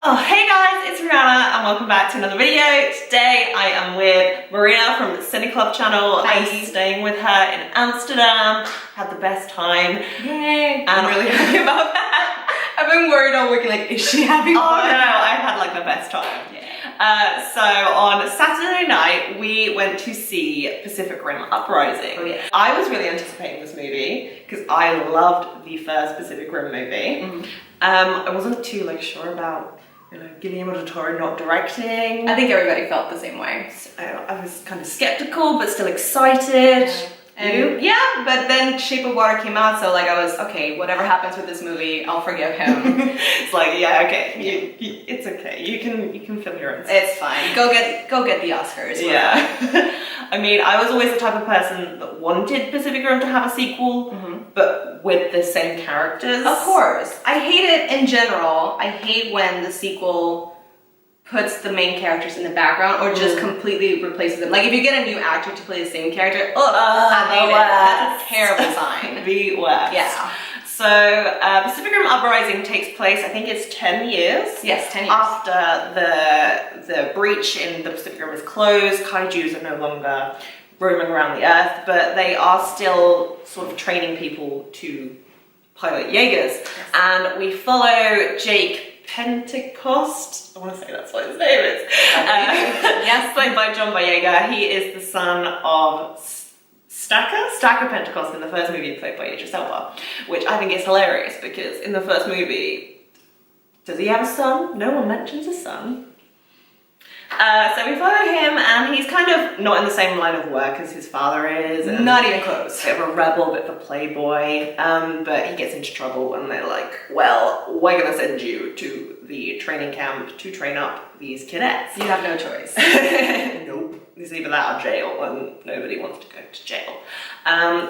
Oh, hey guys, it's Rihanna and welcome back to another video. Today I am with Maria from the CineClub channel. Hi. I'm staying with her in Amsterdam. Had the best time. Yay! And I'm really happy about that. I've been worried all week, like, is she having Oh fun? no, I've had like the best time. Yeah. So on Saturday night, we went to see Pacific Rim Uprising. Oh, yeah. I was really anticipating this movie because I loved the first Pacific Rim movie. Mhm. I wasn't too like sure about Guillermo del Toro not directing. I think everybody felt the same way. I was kind of skeptical, but still excited. And yeah, but then Shape of Water came out, so like I was, okay, whatever happens with this movie, I'll forgive him. It's like, yeah, okay, it's okay. You can film your own stuff. It's fine. Go get the Oscars. Yeah. I mean, I was always the type of person that wanted Pacific Rim to have a sequel, but with the same characters. Of course. I hate it in general. I hate when the sequel puts the main characters in the background or just completely replaces them. Like if you get a new actor to play the same character, I hate it. That's a terrible sign. Beware. Yeah. So Pacific Rim Uprising takes place, I think it's 10 years. Yes, 10 years. After the breach in the Pacific Rim is closed, kaijus are no longer roaming around the earth, but they are still sort of training people to pilot Jaegers. Yes. And we follow Stacker Pentecost. I want to say that's what his name is. Yes, played by Boyega. He is the son of Stacker Pentecost in the first movie, played by Idris Elba, which I think is hilarious because in the first movie, does he have a son? No one mentions a son. So we follow him, and he's kind of not in the same line of work as his father is. And not even close. Bit of a rebel, bit of a playboy, but he gets into trouble when they're like, well, we're gonna send you to the training camp to train up these cadets. You have no choice. Nope. It's either that or jail, and nobody wants to go to jail.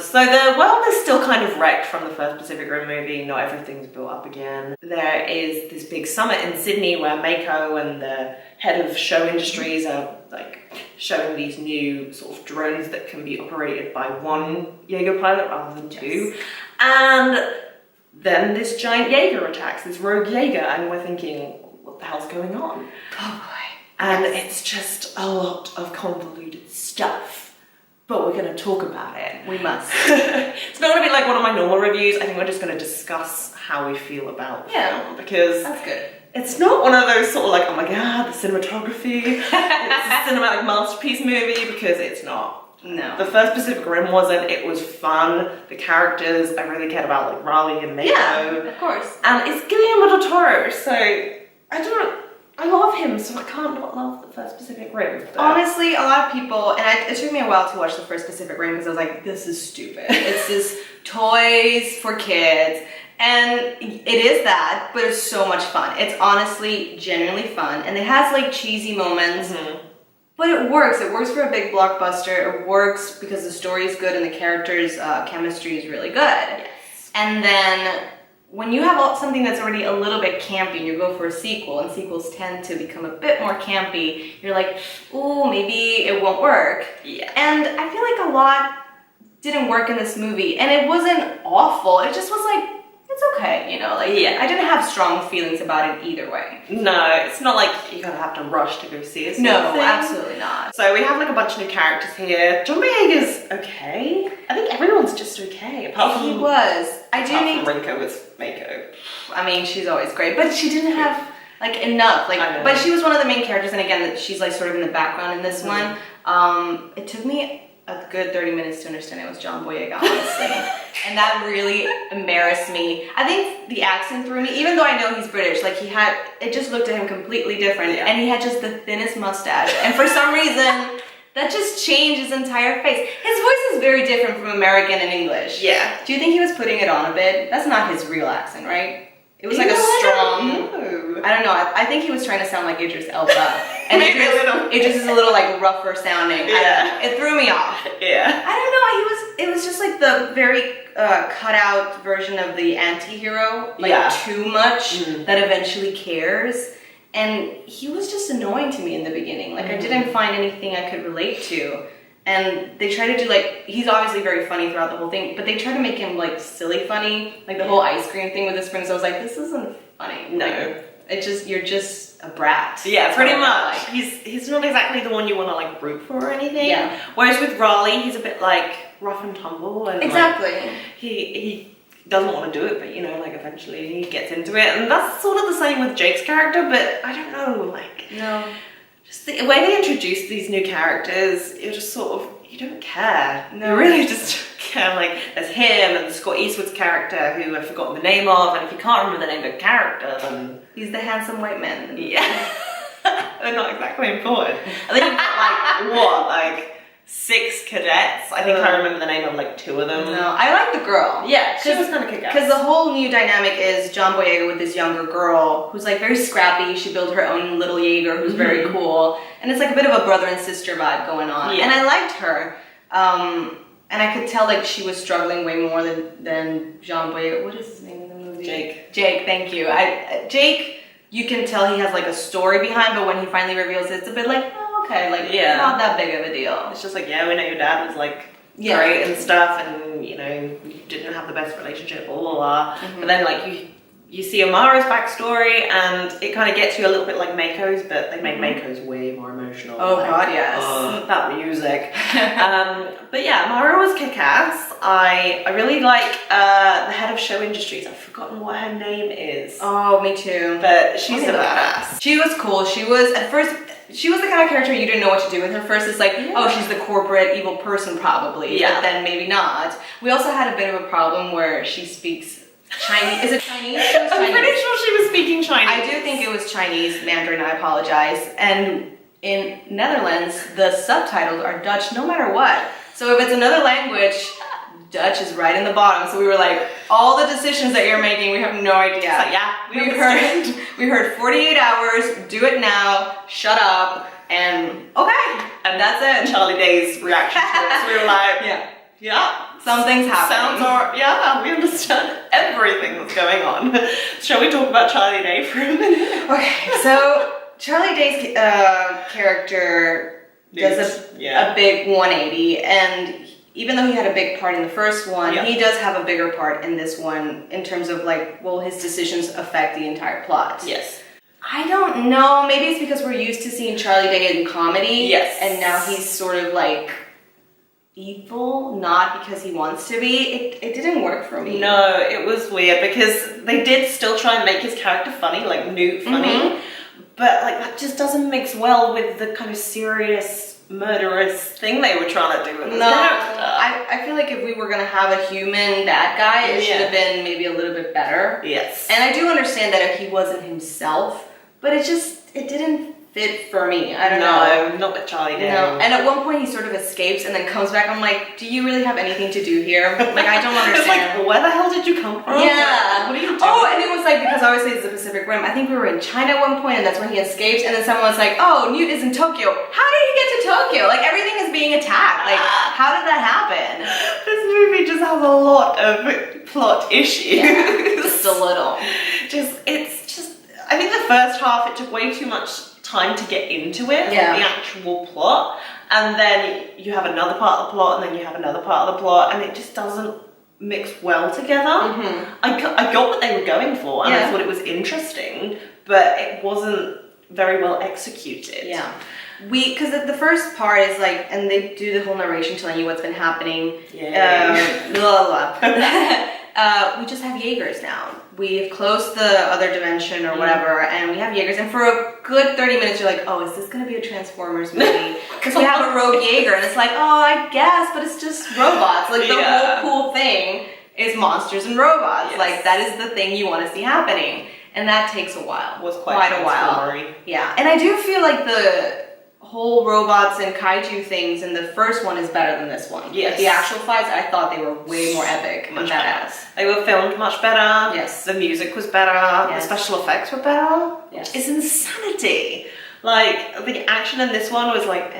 So the world is still kind of wrecked from the first Pacific Rim movie. Not everything's built up again. There is this big summit in Sydney where Mako and the head of show industries are like showing these new sort of drones that can be operated by one Jaeger pilot rather than two. Yes. And then this giant Jaeger attacks, this rogue Jaeger, and we're thinking, what the hell's going on? Oh boy. And it's just a lot of convoluted stuff, but we're going to talk about it. We must. It's not going to be like one of my normal reviews. I think we're just going to discuss how we feel about the film, because that's good. It's not one of those sort of like, oh my god, the cinematography, it's a cinematic masterpiece movie, because it's not. No. The first Pacific Rim wasn't. It was fun. The characters, I really cared about, like Raleigh and Mako. Yeah, of course. And it's Guillermo del Toro, so I love him, so I can't not love the first Pacific Rim. But honestly, a lot of people, and it took me a while to watch the first Pacific Rim because I was like, this is stupid. It's just toys for kids. And it is that, but it's so much fun. It's honestly genuinely fun. And it has like cheesy moments, but it works. It works for a big blockbuster. It works because the story is good and the characters' chemistry is really good. Yes. And then when you have something that's already a little bit campy and you go for a sequel, and sequels tend to become a bit more campy, you're like, ooh, maybe it won't work. Yeah. And I feel like a lot didn't work in this movie, and it wasn't awful. It just was like, it's okay, you know? Like, yeah. I didn't have strong feelings about it either way. No, it's not like you're gonna have to rush to go see it. No, absolutely not. So we have like a bunch of new characters here. John Boyega's okay. I think everyone's just okay, apart from Rinko with Mako. I mean, she's always great, but she didn't have like enough. Like, but she was one of the main characters, and again, she's like sort of in the background in this one. It took me a good 30 minutes to understand it was John Boyega, honestly. And that really embarrassed me. I think the accent threw me, even though I know he's British, like it just looked at him completely different, and he had just the thinnest mustache, and for some reason, that just changed his entire face. His voice is very different from American and English. Yeah. Do you think he was putting it on a bit? That's not his real accent, right? It was like a strong... I don't know. I think he was trying to sound like Idris Elba. And Idris is a little like rougher sounding. Yeah. It threw me off. Yeah. I don't know. It was just like the very cut out version of the anti-hero. Like too much that eventually cares. And he was just annoying to me in the beginning. Like I didn't find anything I could relate to. And they try to do like, he's obviously very funny throughout the whole thing, but they try to make him like silly funny. Like the whole ice cream thing with the springs. I was like, this isn't funny. No. Like, You're just a brat. Yeah, pretty much. He's not exactly the one you want to like root for or anything. Yeah. Whereas with Raleigh, he's a bit like rough and tumble, and exactly. Like, he doesn't want to do it, but you know, like eventually he gets into it, and that's sort of the same with Jake's character. But I don't know, like just the way they introduce these new characters, you're just sort of you don't care. No. You really just don't care. Like there's him and Scott Eastwood's character, who I've forgotten the name of, and if you can't remember the name of the character, then he's the handsome white man. yeah. They're not exactly important. And then you've got like 6 cadets. I think I remember the name of like 2 of them. No, I like the girl. Yeah, she was kind of kick-ass. Because the whole new dynamic is John Boyega with this younger girl who's like very scrappy. She built her own little Jaeger who's very cool. And it's like a bit of a brother and sister vibe going on. Yeah. And I liked her. And I could tell like she was struggling way more than John Boyega. What is his name in the movie? Jake, thank you. Jake, you can tell he has like a story behind, but when he finally reveals it, it's a bit like, oh, okay, like not that big of a deal. It's just like, yeah, we know your dad was like great and stuff, and you know, you didn't have the best relationship, blah blah blah. But then like you see Amara's backstory, and it kind of gets you a little bit like Mako's, but they made Mako's way more emotional. Oh like, god, yes. That music. But yeah, Amara was kick-ass. I really like the head of show industries. I've forgotten what her name is. Oh, me too. But she's a badass. She was cool. She was the kind of character you didn't know what to do with her. First, it's like, oh, she's the corporate evil person probably, but then maybe not. We also had a bit of a problem where she speaks Chinese. Is it Chinese? I'm pretty sure she was speaking Chinese. I do think it was Chinese, Mandarin, I apologize. And in Netherlands, the subtitles are Dutch no matter what. So if it's another language, Dutch is right in the bottom. So we were like, all the decisions that you're making, we have no idea. It's like, we heard 48 hours, do it now, shut up, and okay. And that's it. Charlie Day's reaction to it. So we were like, yeah. Something's happening. We understand everything that's going on. Shall we talk about Charlie Day for a minute? Okay, so Charlie Day's character does a big 180, and even though he had a big part in the first one, he does have a bigger part in this one in terms of like, well, his decisions affect the entire plot. Yes. I don't know, maybe it's because we're used to seeing Charlie Day in comedy. Yes. And now he's sort of like evil, not because he wants to be. It didn't work for me. No, it was weird because they did still try and make his character funny, like Newt funny, but like that just doesn't mix well with the kind of serious murderous thing they were trying to do with his character. I feel like if we were gonna have a human bad guy, it should have been maybe a little bit better. Yes. And I do understand that if he wasn't himself, but it didn't fit for me. I don't know. No, not with Charlie Day. No. And at one point he sort of escapes and then comes back. I'm like, do you really have anything to do here? Like, I don't understand. It's like, where the hell did you come from? Yeah. What are you doing? Oh, and it was like, because obviously it's the Pacific Rim. I think we were in China at one point and that's when he escapes. And then someone was like, oh, Newt is in Tokyo. How did he get to Tokyo? Like, everything is being attacked. Like, how did that happen? This movie just has a lot of plot issues. Yeah, just a little. I think the first half, it took way too much time to get into it, the actual plot, and then you have another part of the plot, and then you have another part of the plot, and it just doesn't mix well together. I got what they were going for, and I thought it was interesting, but it wasn't very well executed. Yeah. Because the first part is like, and they do the whole narration telling you what's been happening. We just have Jaegers now. We've closed the other dimension or whatever, and we have Jaegers. And for a good 30 minutes, you're like, oh, is this going to be a Transformers movie? Because we have a rogue Jaeger, and it's like, oh, I guess, but it's just robots. Like, the whole cool thing is monsters and robots. Yes. Like, that is the thing you want to see happening. And that takes a while. Was quite a while. Yeah. And I do feel like the whole robots and kaiju things in the first one is better than this one. Yes. Like the actual fights, I thought they were way more epic and badass. They were filmed much better. Yes. The music was better. Yes. The special effects were better. Yes. It's insanity. Like, the action in this one was like,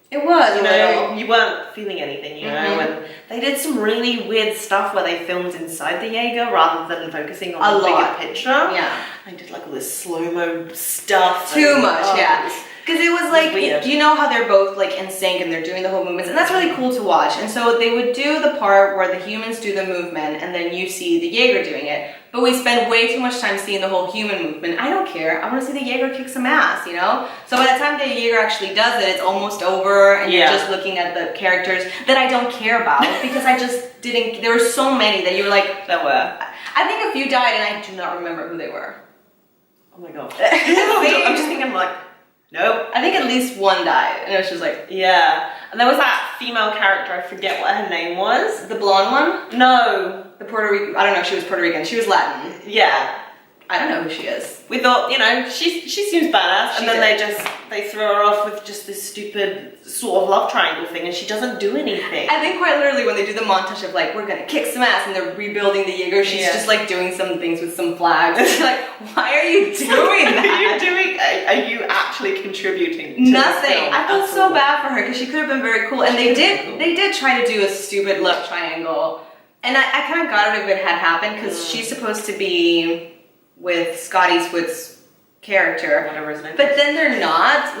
It was, you know, you weren't feeling anything, you know, and they did some really weird stuff where they filmed inside the Jaeger rather than focusing on the bigger picture. Yeah. They did like all this slow-mo stuff. Too much, yeah. Because it was like, you know how they're both like in sync and they're doing the whole movements, and that's really cool to watch. And so they would do the part where the humans do the movement, and then you see the Jaeger doing it. But we spend way too much time seeing the whole human movement. I don't care. I want to see the Jaeger kick some ass, you know? So by the time the Jaeger actually does it, it's almost over, and you're just looking at the characters that I don't care about because I just didn't. There were so many that you were like, there were. I think a few died, and I do not remember who they were. Oh my god. I'm just thinking, like, nope. I think at least one died, and it was just like, yeah. And there was that female character, I forget what her name was. The blonde one? No. The Puerto Rican, I don't know if she was Puerto Rican, she was Latin. Yeah. I don't know who she is. We thought, you know, she seems badass, and then they throw her off with just this stupid sort of love triangle thing, and she doesn't do anything. I think quite literally when they do the montage of like, we're gonna kick some ass, and they're rebuilding the Jaeger, she's just like doing some things with some flags. It's like, why are you doing that? Are you actually contributing to nothing? This film I felt so bad for her because she could have been very cool, and they did try to do a stupid love triangle, and I kind of got it if it had happened because she's supposed to be with Scott Eastwood's character, whatever his name is. But then they're not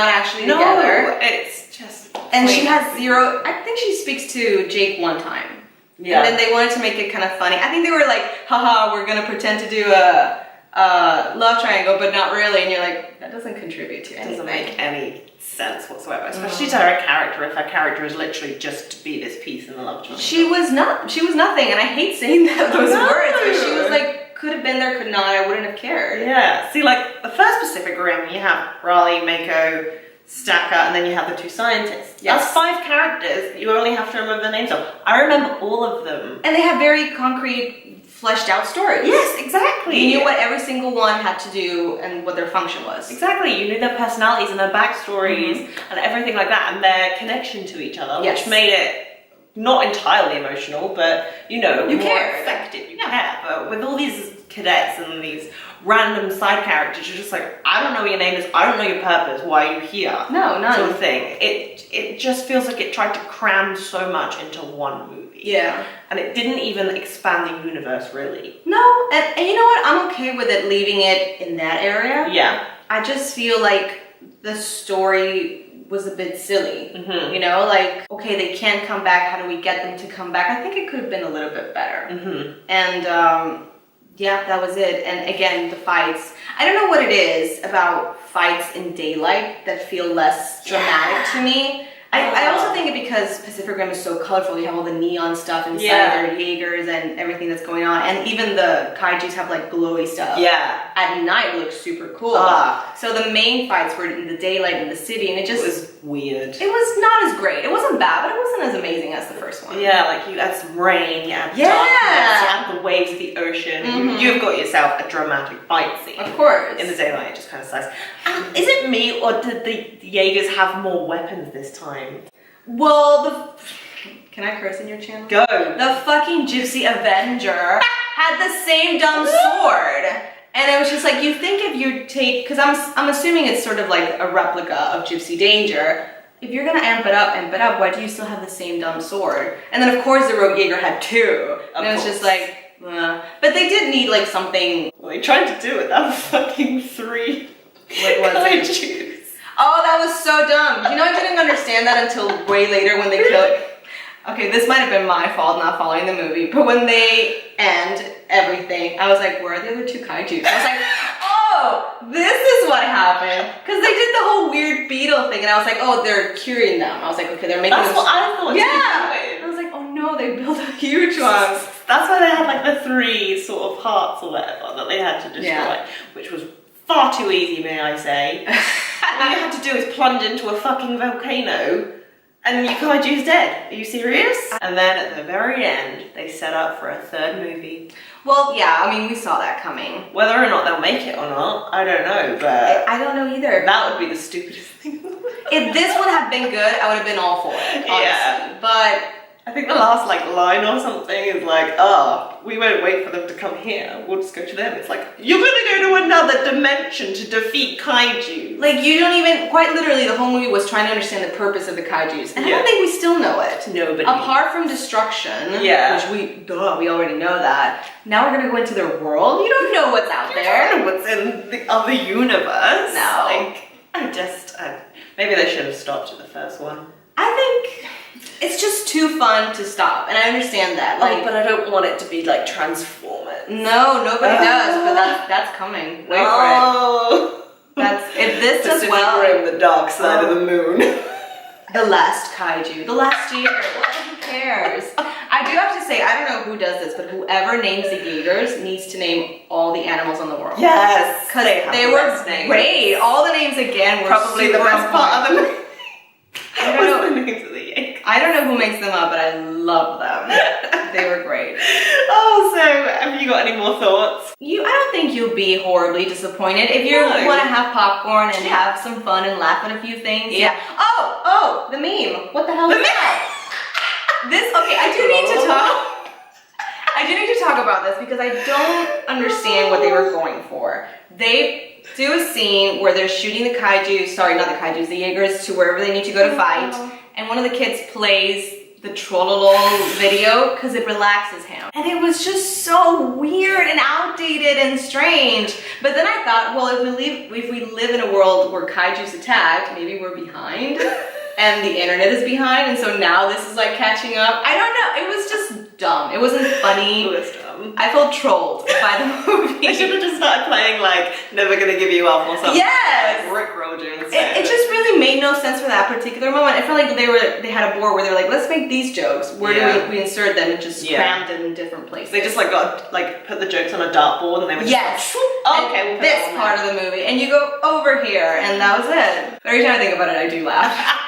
actually together. It's just and she has zero. I think she speaks to Jake one time. Yeah. And then they wanted to make it kind of funny. I think they were like, haha, we're gonna pretend to do a love triangle, but not really. And you're like, that doesn't contribute to anything. Doesn't make any sense whatsoever, especially to her character, if her character is literally just to be this piece in the love triangle. She was nothing, and I hate saying those words, but she was like, could have been there, could not, I wouldn't have cared. Yeah, see, like, the first Pacific Rim, you have Raleigh, Mako, Stacker, and then you have the two scientists. Yes. That's 5 characters you only have to remember the names of. I remember all of them. And they have very concrete, fleshed out stories. Yes, exactly. You knew what every single one had to do and what their function was. Exactly, you knew their personalities and their backstories and everything like that, and their connection to each other, which made it not entirely emotional, but you know, you more care. Effective. You care. But with all these cadets and these random side characters, you're just like, I don't know what your name is, I don't know your purpose, why are you here? No, none. Sort of thing. It just feels like it tried to cram so much into one movie. Yeah. And it didn't even expand the universe, really. No, and you know what? I'm okay with it leaving it in that area. Yeah. I just feel like the story was a bit silly, you know, like, okay, they can't come back, how do we get them to come back? I think it could have been a little bit better. And yeah, that was it. And again, the fights, I don't know what it is about fights in daylight that feel less dramatic to me. I also think it because Pacific Rim is so colorful. You have all the neon stuff inside their Jaegers and everything that's going on. And even the Kaijus have like glowy stuff. Yeah. At night it looks super cool. So the main fights were in the daylight in the city, and it was weird. It was not as great. It wasn't bad, but it wasn't as amazing as the first one. Yeah, like you had some rain, you had darkness, you had the waves of the ocean. You've got yourself a dramatic fight scene. Of course. In the daylight, it just kind of sucks. Is it me, or did the Jaegers have more weapons this time? Well, can I curse in your channel? Go. The fucking Gypsy Avenger had the same dumb sword. And it was just like, you think if you take, because I'm assuming it's sort of like a replica of Gypsy Danger. If you're gonna amp it up, why do you still have the same dumb sword? And then of course the Rogue Jaeger had 2. And it was just like, but they did need like something. Well, they tried to do it, that was fucking 3. What was it? Oh, that was so dumb. You know, I didn't understand that until way later when they killed. Okay, this might have been my fault not following the movie, but when they end everything, I was like, where are the other 2 kaijus? I was like, oh, this is what happened. Because they did the whole weird beetle thing, and I was like, oh, they're curing them. I was like, okay, they're making That's what I thought. Yeah. I was like, oh no, they built a huge one. That's why they had like the 3 sort of hearts or whatever that they had to destroy, which was far too easy, may I say. All you had to do is plunge into a fucking volcano and your kaiju's dead. Are you serious? And then at the very end, they set up for a 3rd movie. Well, yeah, I mean, we saw that coming. Whether or not they'll make it or not, I don't know, but... I don't know either. That would be the stupidest thing. If this one had been good, I would have been all for it, honestly. Yeah. But... I think the last like line or something is like, oh, we won't wait for them to come here, we'll just go to them. It's like, you're gonna go to another dimension to defeat kaiju. Like, you don't even, quite literally, the whole movie was trying to understand the purpose of the kaijus. And I don't think we still know it. Nobody. Apart from destruction, which we already know that. Now we're gonna go into their world. You don't know what's out there. You don't know what's in the other universe. No. Like, I just maybe they should have stopped at the first one. I think it's just too fun to stop, and I understand that. Like, but I don't want it to be like Transformers. No, nobody does, but that's coming. Wait for it. That's if this does well. Rim, the dark side of the moon. The last kaiju, the last Jaeger. Who cares? I do have to say, I don't know who does this, but whoever names the Jaegers needs to name all the animals in the world. Yes, because they were great. All the names again were probably the best part of the movie. I don't know. The names of the Jaegers? I don't know who makes them up, but I love them. They were great. Oh, so have you got any more thoughts? I don't think you'll be horribly disappointed if you want to have popcorn and have some fun and laugh at a few things. Yeah. Oh, the meme. What the hell is that? Okay, I do need to talk about this because I don't understand what they were going for. They do a scene where they're shooting the kaiju, sorry, not the kaijus, the Jaegers to wherever they need to go to fight, and one of the kids plays the Trollolol video because it relaxes him. And it was just so weird and outdated and strange. But then I thought, well, if we live in a world where kaiju's attacked, maybe we're behind. And the internet is behind, and so now this is like catching up. I don't know, it was just dumb. It wasn't funny. It was dumb. I felt trolled by the movie. I should have just started playing like Never Gonna Give You Up or something. Yes! Like Rick rolled you instead. It just really made no sense for that particular moment. I felt like they had a board where they were like, let's make these jokes. Where do we insert them? And just crammed it in different places. They just like got put the jokes on a dartboard and they were just okay, we'll put this part of the movie. And you go over here, and that was it. Every time I think about it, I do laugh.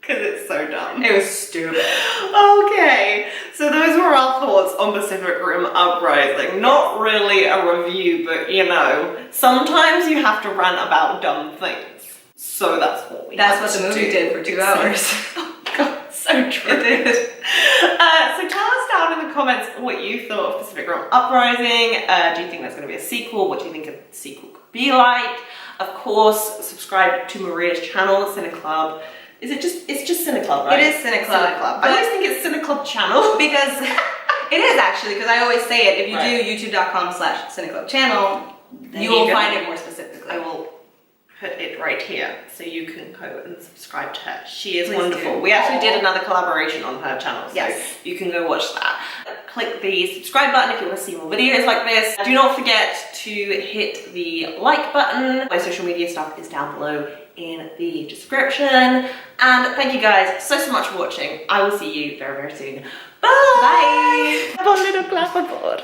Because it's so dumb. It was stupid. Okay, so those were our thoughts on Pacific Rim Uprising. Not really a review, but you know, sometimes you have to rant about dumb things. So that's what we That's what the movie did for 2 hours. Oh god, so true. So tell us down in the comments what you thought of Pacific Rim Uprising. Do you think there's going to be a sequel? What do you think a sequel could be like? Of course, subscribe to Maria's channel, CineClub. It's just CineClub, right? It is CineClub. I always think it's CineClub channel. Because it is actually, because I always say it, if you do youtube.com/CineClub channel, you will find it more specifically. I will put it right here so you can go and subscribe to her. She is Please wonderful. do. We actually did another collaboration on her channel, so you can go watch that. Click the subscribe button if you want to see more videos like this. Do not forget to hit the like button. My social media stuff is down below in the description. And thank you guys so much for watching. I will see you very, very soon. Bye! Bye! Have a little clapperboard.